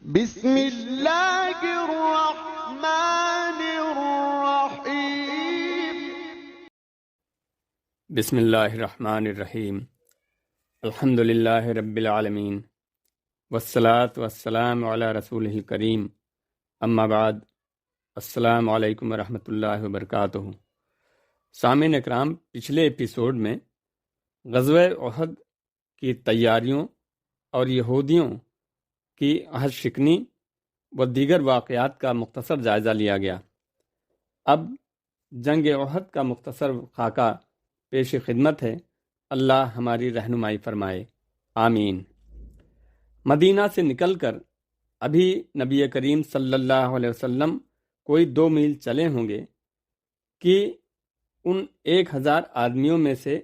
بسم اللہ الرحمن الرحیم بسم اللہ الرحمن الرحیم الحمد للہ رب العالمین والصلاة والسلام علی رسولہ الکریم اما بعد السلام علیکم ورحمۃ اللہ وبرکاتہ۔ سامعین اکرام، پچھلے ایپیسوڈ میں غزوہ احد کی تیاریوں اور یہودیوں کی عہد شکنی و دیگر واقعات کا مختصر جائزہ لیا گیا۔ اب جنگ احد کا مختصر خاکہ پیش خدمت ہے۔ اللہ ہماری رہنمائی فرمائے، آمین۔ مدینہ سے نکل کر ابھی نبی کریم صلی اللہ علیہ وسلم کوئی 2 میل چلے ہوں گے کہ ان 1000 آدمیوں میں سے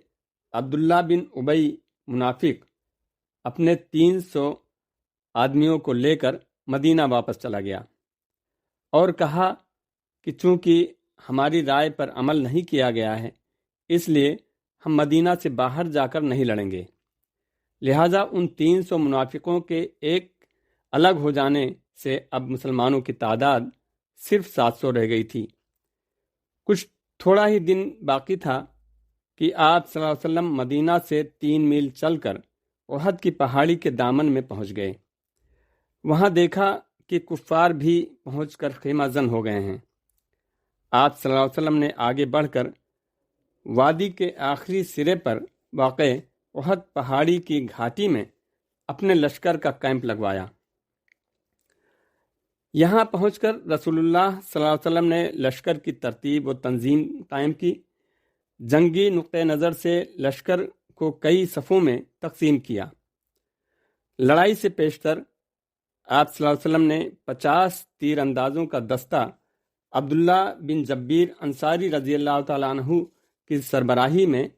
عبداللہ بن ابی منافق اپنے 300 آدمیوں کو لے کر مدینہ واپس چلا گیا اور کہا کہ چونکہ ہماری رائے پر عمل نہیں کیا گیا ہے، اس لیے ہم مدینہ سے باہر جا کر نہیں لڑیں گے۔ لہٰذا ان 300 منافقوں کے ایک الگ ہو جانے سے اب مسلمانوں کی تعداد صرف 700 رہ گئی تھی۔ کچھ تھوڑا ہی دن باقی تھا کہ آپ صلی اللہ علیہ وسلم مدینہ سے 3 میل چل کر احد کی پہاڑی کے دامن میں پہنچ گئے۔ وہاں دیکھا کہ کفار بھی پہنچ کر خیمہ زن ہو گئے ہیں۔ آپ صلی اللہ علیہ وسلم نے آگے بڑھ کر وادی کے آخری سرے پر واقع احد پہاڑی کی گھاٹی میں اپنے لشکر کا کیمپ لگوایا۔ یہاں پہنچ کر رسول اللہ صلی اللہ علیہ وسلم نے لشکر کی ترتیب و تنظیم قائم کی۔ جنگی نقطہ نظر سے لشکر کو کئی صفوں میں تقسیم کیا۔ لڑائی سے پیشتر آپ صلی اللہ علیہ وسلم نے 50 تیر اندازوں کا دستہ عبداللہ بن جبیر انصاری رضی اللہ تعالیٰ عنہ کی سربراہی میں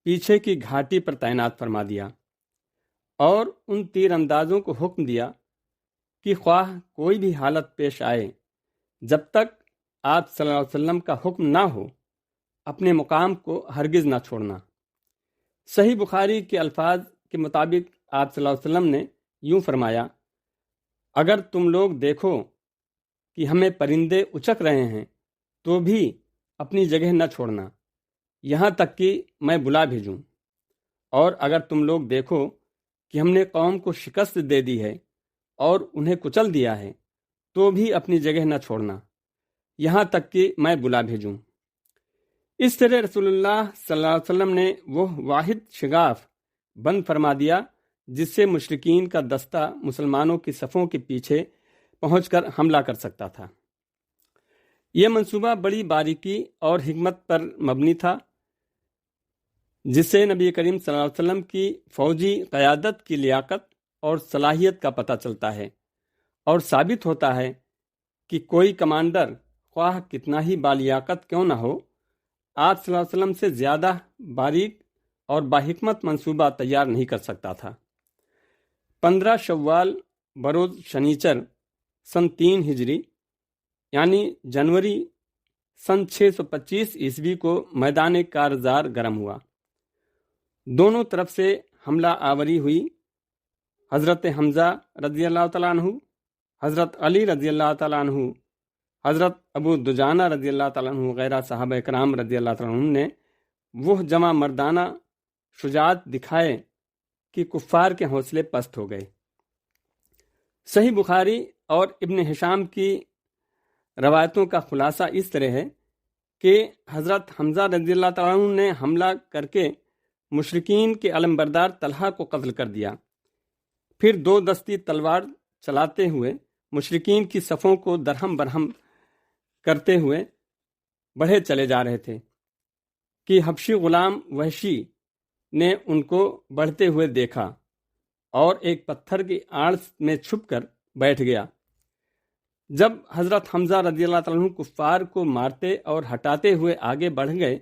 پیچھے کی گھاٹی پر تعینات فرما دیا اور ان تیر اندازوں کو حکم دیا کہ خواہ کوئی بھی حالت پیش آئے، جب تک آپ صلی اللہ علیہ وسلم کا حکم نہ ہو اپنے مقام کو ہرگز نہ چھوڑنا۔ صحیح بخاری کے الفاظ کے مطابق آپ صلی اللہ علیہ وسلم نے یوں فرمایا، اگر تم لوگ دیکھو کہ ہمیں پرندے اچک رہے ہیں تو بھی اپنی جگہ نہ چھوڑنا یہاں تک کہ میں بلا بھیجوں، اور اگر تم لوگ دیکھو کہ ہم نے قوم کو شکست دے دی ہے اور انہیں کچل دیا ہے تو بھی اپنی جگہ نہ چھوڑنا یہاں تک کہ میں بلا بھیجوں۔ اس طرح رسول اللہ صلی اللہ علیہ وسلم نے وہ واحد شگاف بند فرما دیا جس سے مشرکین کا دستہ مسلمانوں کی صفوں کے پیچھے پہنچ کر حملہ کر سکتا تھا۔ یہ منصوبہ بڑی باریکی اور حکمت پر مبنی تھا، جس سے نبی کریم صلی اللہ علیہ وسلم کی فوجی قیادت کی لیاقت اور صلاحیت کا پتہ چلتا ہے، اور ثابت ہوتا ہے کہ کوئی کمانڈر خواہ کتنا ہی بالیاقت کیوں نہ ہو، آپ صلی اللہ علیہ وسلم سے زیادہ باریک اور باحکمت منصوبہ تیار نہیں کر سکتا تھا۔ 15 شوال بروز شنیچر سن 3 ہجری یعنی جنوری سن 625 عیسوی کو میدان کارزار گرم ہوا۔ دونوں طرف سے حملہ آوری ہوئی۔ حضرت حمزہ رضی اللہ تعالیٰ عنہ، حضرت علی رضی اللہ تعالیٰ عنہ، حضرت ابو دجانہ رضی اللہ تعالیٰ عنہ وغیرہ صحابہ کرام رضی اللہ تعالیٰ عنہ نے وہ جمع مردانہ شجاعت دکھائے کہ کفار کے حوصلے پست ہو گئے۔ صحیح بخاری اور ابن ہشام کی روایتوں کا خلاصہ اس طرح ہے کہ حضرت حمزہ رضی اللہ تعالیٰ عنہ نے حملہ کر کے مشرکین کے علمبردار طلحہ کو قتل کر دیا، پھر 2 دستی تلوار چلاتے ہوئے مشرکین کی صفوں کو درہم برہم کرتے ہوئے بڑھے چلے جا رہے تھے کہ حبشی غلام وحشی نے ان کو بڑھتے ہوئے دیکھا اور ایک پتھر کی آڑ میں چھپ کر بیٹھ گیا۔ جب حضرت حمزہ رضی اللہ تعالیٰ عنہ کفار کو مارتے اور ہٹاتے ہوئے آگے بڑھ گئے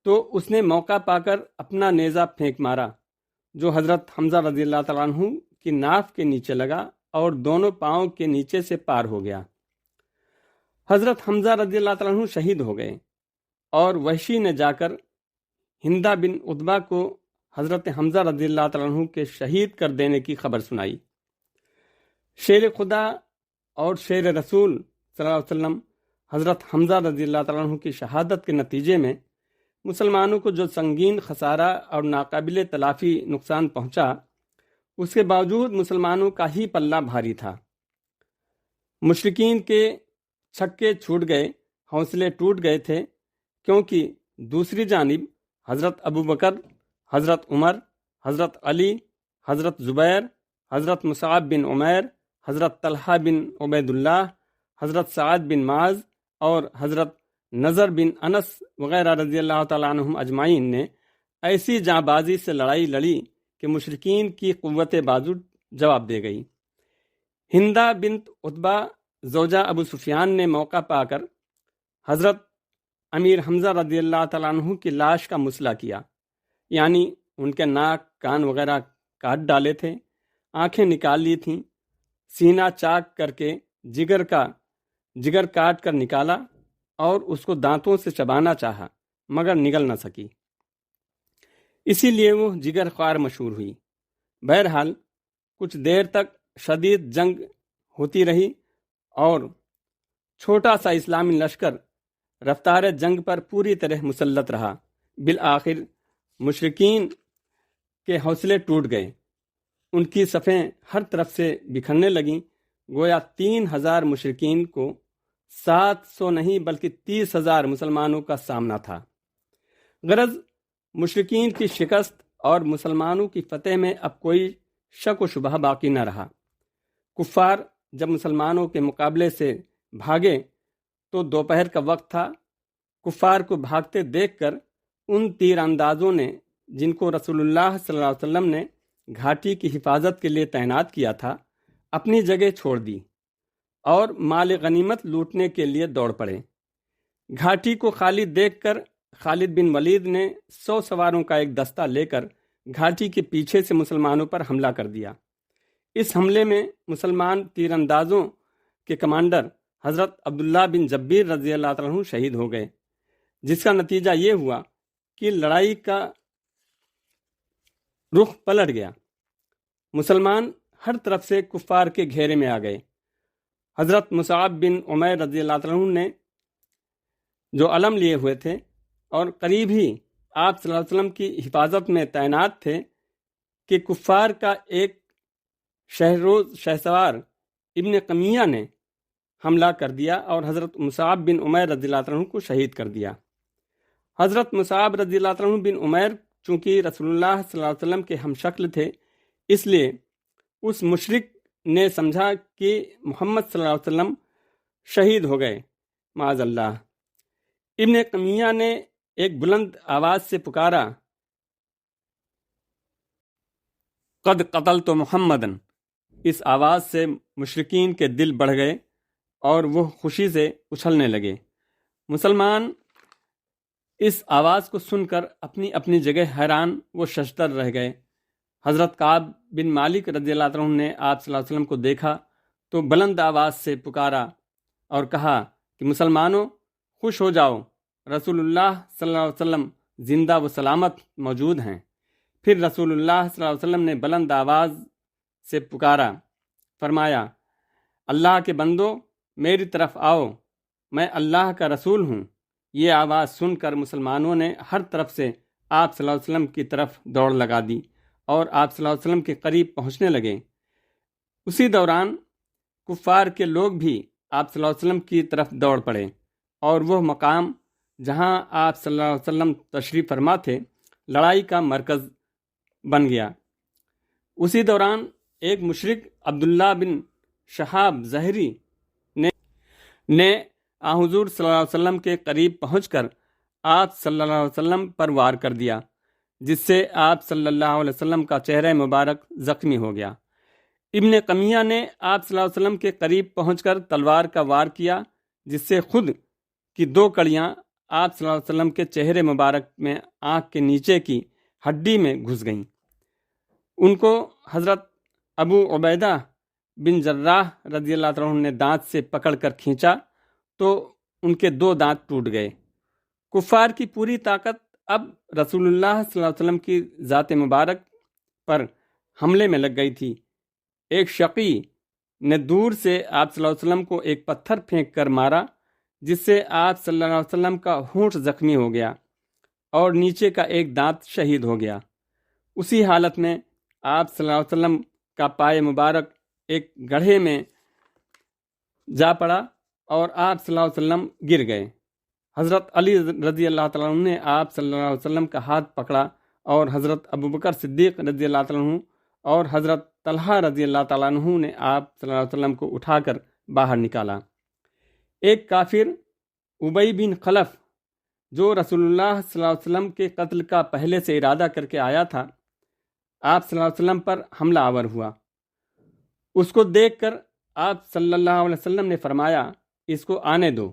تو اس نے موقع پا کر اپنا نیزہ پھینک مارا، جو حضرت حمزہ رضی اللہ تعالیٰ عنہ کی ناف کے نیچے لگا اور دونوں پاؤں کے نیچے سے پار ہو گیا۔ حضرت حمزہ رضی اللہ تعالیٰ عنہ شہید ہو گئے اور وحشی نے جا کر ہندہ بن عتبہ کو حضرت حمزہ رضی اللہ تعالیٰ عنہ کے شہید کر دینے کی خبر سنائی۔ شیر خدا اور شیر رسول صلی اللہ علیہ وسلم حضرت حمزہ رضی اللہ تعالیٰ عنہ کی شہادت کے نتیجے میں مسلمانوں کو جو سنگین خسارہ اور ناقابل تلافی نقصان پہنچا، اس کے باوجود مسلمانوں کا ہی پلہ بھاری تھا۔ مشرکین کے چھکے چھوٹ گئے، حوصلے ٹوٹ گئے تھے، کیونکہ دوسری جانب حضرت ابو بکر، حضرت عمر، حضرت علی، حضرت زبیر، حضرت مصعب بن عمیر، حضرت طلحہ بن عبید اللہ، حضرت سعد بن معاذ اور حضرت نضر بن انس وغیرہ رضی اللہ تعالیٰ عنہم اجمعین نے ایسی جاں بازی سے لڑائی لڑی کہ مشرکین کی قوت بازو جواب دے گئی۔ ہندہ بنت عتبہ زوجہ ابو سفیان نے موقع پا کر حضرت امیر حمزہ رضی اللہ تعالیٰ عنہ کی لاش کا مسئلہ کیا، یعنی ان کے ناک کان وغیرہ کاٹ ڈالے تھے، آنکھیں نکال لی تھیں، سینہ چاک کر کے جگر کاٹ کر نکالا اور اس کو دانتوں سے چبانا چاہا مگر نگل نہ سکی، اسی لیے وہ جگر خوار مشہور ہوئی۔ بہرحال کچھ دیر تک شدید جنگ ہوتی رہی اور چھوٹا سا اسلامی لشکر رفتار جنگ پر پوری طرح مسلط رہا۔ بالآخر مشرکین کے حوصلے ٹوٹ گئے، ان کی صفیں ہر طرف سے بکھرنے لگیں، گویا 3000 مشرکین کو 700 نہیں بلکہ 30,000 مسلمانوں کا سامنا تھا۔ غرض مشرکین کی شکست اور مسلمانوں کی فتح میں اب کوئی شک و شبہ باقی نہ رہا۔ کفار جب مسلمانوں کے مقابلے سے بھاگے تو دوپہر کا وقت تھا۔ کفار کو بھاگتے دیکھ کر ان تیر اندازوں نے، جن کو رسول اللہ صلی اللہ علیہ وسلم نے گھاٹی کی حفاظت کے لیے تعینات کیا تھا، اپنی جگہ چھوڑ دی اور مال غنیمت لوٹنے کے لیے دوڑ پڑے۔ گھاٹی کو خالی دیکھ کر خالد بن ولید نے 100 سواروں کا ایک دستہ لے کر گھاٹی کے پیچھے سے مسلمانوں پر حملہ کر دیا۔ اس حملے میں مسلمان تیر اندازوں کے کمانڈر حضرت عبداللہ بن جبیر رضی اللہ تعالیٰ عنہ شہید ہو گئے، جس کا نتیجہ یہ ہوا کہ لڑائی کا رخ پلٹ گیا۔ مسلمان ہر طرف سے کفار کے گھیرے میں آ گئے۔ حضرت مصعب بن عمیر رضی اللہ تعالیٰ عنہ نے جو علم لیے ہوئے تھے اور قریب ہی آپ صلی اللہ علیہ وسلم کی حفاظت میں تعینات تھے کہ کفار کا ایک شہسوار ابن قمیہ نے حملہ کر دیا اور حضرت مصعب بن عمیر رضی اللہ عنہ کو شہید کر دیا۔ حضرت مصعب رضی اللہ عنہ بن عمیر چونکہ رسول اللہ صلی اللہ علیہ وسلم کے ہم شکل تھے، اس لیے اس مشرک نے سمجھا کہ محمد صلی اللہ علیہ وسلم شہید ہو گئے، معاذ اللہ۔ ابن قمیہ نے ایک بلند آواز سے پکارا، قد قتلت محمدن۔ اس آواز سے مشرکین کے دل بڑھ گئے اور وہ خوشی سے اچھلنے لگے۔ مسلمان اس آواز کو سن کر اپنی اپنی جگہ حیران و ششدر رہ گئے۔ حضرت کعب بن مالک رضی اللہ عنہ نے آپ صلی اللہ علیہ وسلم کو دیکھا تو بلند آواز سے پکارا اور کہا کہ مسلمانوں خوش ہو جاؤ، رسول اللہ صلی اللہ علیہ وسلم زندہ و سلامت موجود ہیں۔ پھر رسول اللہ صلی اللہ علیہ وسلم نے بلند آواز سے پکارا، فرمایا، اللہ کے بندو میری طرف آؤ، میں اللہ کا رسول ہوں۔ یہ آواز سن کر مسلمانوں نے ہر طرف سے آپ صلی اللہ علیہ وسلم کی طرف دوڑ لگا دی اور آپ صلی اللہ علیہ وسلم کے قریب پہنچنے لگے۔ اسی دوران کفار کے لوگ بھی آپ صلی اللہ علیہ وسلم کی طرف دوڑ پڑے اور وہ مقام جہاں آپ صلی اللہ علیہ وسلم تشریف فرما تھے لڑائی کا مرکز بن گیا۔ اسی دوران ایک مشرک عبداللہ بن شہاب زہری نے حضور صلی اللہ علیہ وسلم کے قریب پہنچ کر آپ صلی اللہ علیہ وسلم پر وار کر دیا، جس سے آپ صلی اللہ علیہ وسلم کا چہرہ مبارک زخمی ہو گیا۔ ابن قمیہ نے آپ صلی اللہ علیہ وسلم کے قریب پہنچ کر تلوار کا وار کیا، جس سے خود کی 2 کڑیاں آپ صلی اللہ علیہ وسلم کے چہرے مبارک میں آنکھ کے نیچے کی ہڈی میں گھس گئیں۔ ان کو حضرت ابو عبیدہ بن جراح رضی اللہ عنہ نے دانت سے پکڑ کر کھینچا تو ان کے 2 دانت ٹوٹ گئے۔ کفار کی پوری طاقت اب رسول اللہ صلی اللہ علیہ وسلم کی ذات مبارک پر حملے میں لگ گئی تھی۔ ایک شقی نے دور سے آپ صلی اللہ علیہ وسلم کو ایک پتھر پھینک کر مارا، جس سے آپ صلی اللہ علیہ وسلم کا ہونٹ زخمی ہو گیا اور نیچے کا ایک دانت شہید ہو گیا۔ اسی حالت میں آپ صلی اللہ علیہ وسلم کا پائے مبارک ایک گڑھے میں جا پڑا اور آپ صلی اللہ علیہ وسلم گر گئے۔ حضرت علی رضی اللہ تعالیٰ عنہ نے آپ صلی اللہ علیہ وسلم کا ہاتھ پکڑا اور حضرت ابوبکر صدیق رضی اللہ تعالیٰ عنہ اور حضرت طلحہ رضی اللہ تعالیٰ عنہ نے آپ صلی اللہ علیہ وسلم کو اٹھا کر باہر نکالا۔ ایک کافر ابی بن خلف جو رسول اللہ صلی اللہ علیہ وسلم کے قتل کا پہلے سے ارادہ کر کے آیا تھا، آپ صلی اللہ علیہ وسلم پر حملہ آور ہوا۔ اس کو دیکھ کر آپ صلی اللہ علیہ وسلم نے فرمایا، اس کو آنے دو۔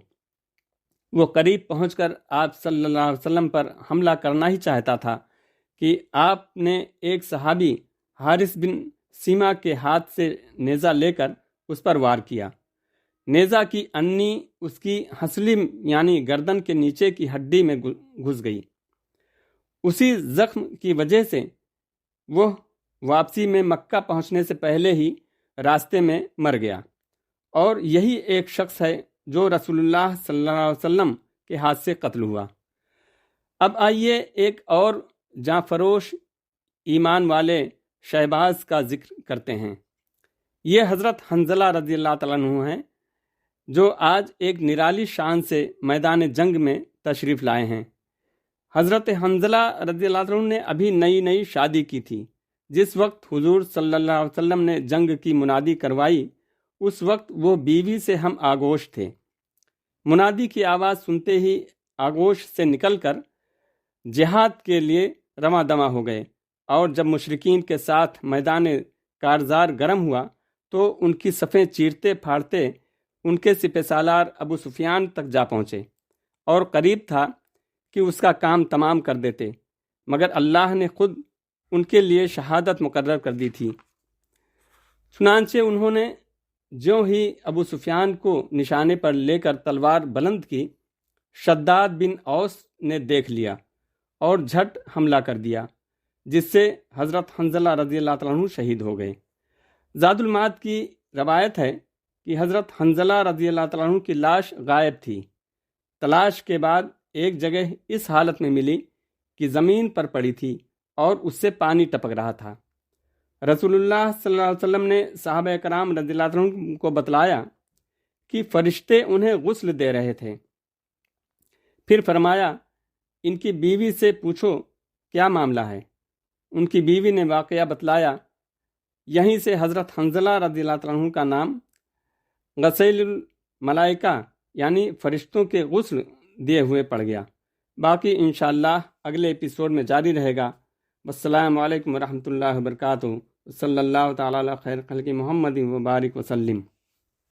وہ قریب پہنچ کر آپ صلی اللہ علیہ وسلم پر حملہ کرنا ہی چاہتا تھا کہ آپ نے ایک صحابی حارث بن سیما کے ہاتھ سے نیزہ لے کر اس پر وار کیا۔ نیزہ کی انی اس کی ہنسلی یعنی گردن کے نیچے کی ہڈی میں گھس گئی۔ اسی زخم کی وجہ سے وہ واپسی میں مکہ پہنچنے سے پہلے ہی راستے میں مر گیا، اور یہی ایک شخص ہے جو رسول اللہ صلی اللہ علیہ وسلم کے ہاتھ سے قتل ہوا۔ اب آئیے ایک اور جاں فروش ایمان والے شہباز کا ذکر کرتے ہیں۔ یہ حضرت حنظلہ رضی اللہ تعالیٰ عنہ ہیں، جو آج ایک نرالی شان سے میدان جنگ میں تشریف لائے ہیں۔ حضرت حنظلہ رضی اللہ عنہ نے ابھی نئی شادی کی تھی۔ جس وقت حضور صلی اللہ علیہ وسلم نے جنگ کی منادی کروائی، اس وقت وہ بیوی سے ہم آغوش تھے۔ منادی کی آواز سنتے ہی آغوش سے نکل کر جہاد کے لیے رواں دواں ہو گئے، اور جب مشرکین کے ساتھ میدان کارزار گرم ہوا تو ان کی صفیں چیرتے پھاڑتے ان کے سپہ سالار ابو سفیان تک جا پہنچے، اور قریب تھا کہ اس کا کام تمام کر دیتے، مگر اللہ نے خود ان کے لیے شہادت مقرر کر دی تھی۔ چنانچہ انہوں نے جو ہی ابو سفیان کو نشانے پر لے کر تلوار بلند کی، شداد بن اوس نے دیکھ لیا اور جھٹ حملہ کر دیا، جس سے حضرت حنظلہ رضی اللہ تعالیٰ عنہ شہید ہو گئے۔ زاد المعاد کی روایت ہے کہ حضرت حنظلہ رضی اللہ تعالیٰ عنہ کی لاش غائب تھی۔ تلاش کے بعد ایک جگہ اس حالت میں ملی کہ زمین پر پڑی تھی اور اس سے پانی ٹپک رہا تھا۔ رسول اللہ صلی اللہ علیہ وسلم نے صحابہ کرام رضی اللہ عنہ کو بتلایا کہ فرشتے انہیں غسل دے رہے تھے۔ پھر فرمایا، ان کی بیوی سے پوچھو کیا معاملہ ہے۔ ان کی بیوی نے واقعہ بتلایا۔ یہیں سے حضرت حنظلہ رضی اللہ عنہ کا نام غسیل الملائکہ یعنی فرشتوں کے غسل دیے ہوئے پڑ گیا۔ باقی انشاءاللہ اگلے ایپیسوڈ میں جاری رہے گا۔ والسلام علیکم ورحمۃ اللہ وبرکاتہ۔ صلی اللہ تعالی علی خیر خلق محمد وبارک وسلم۔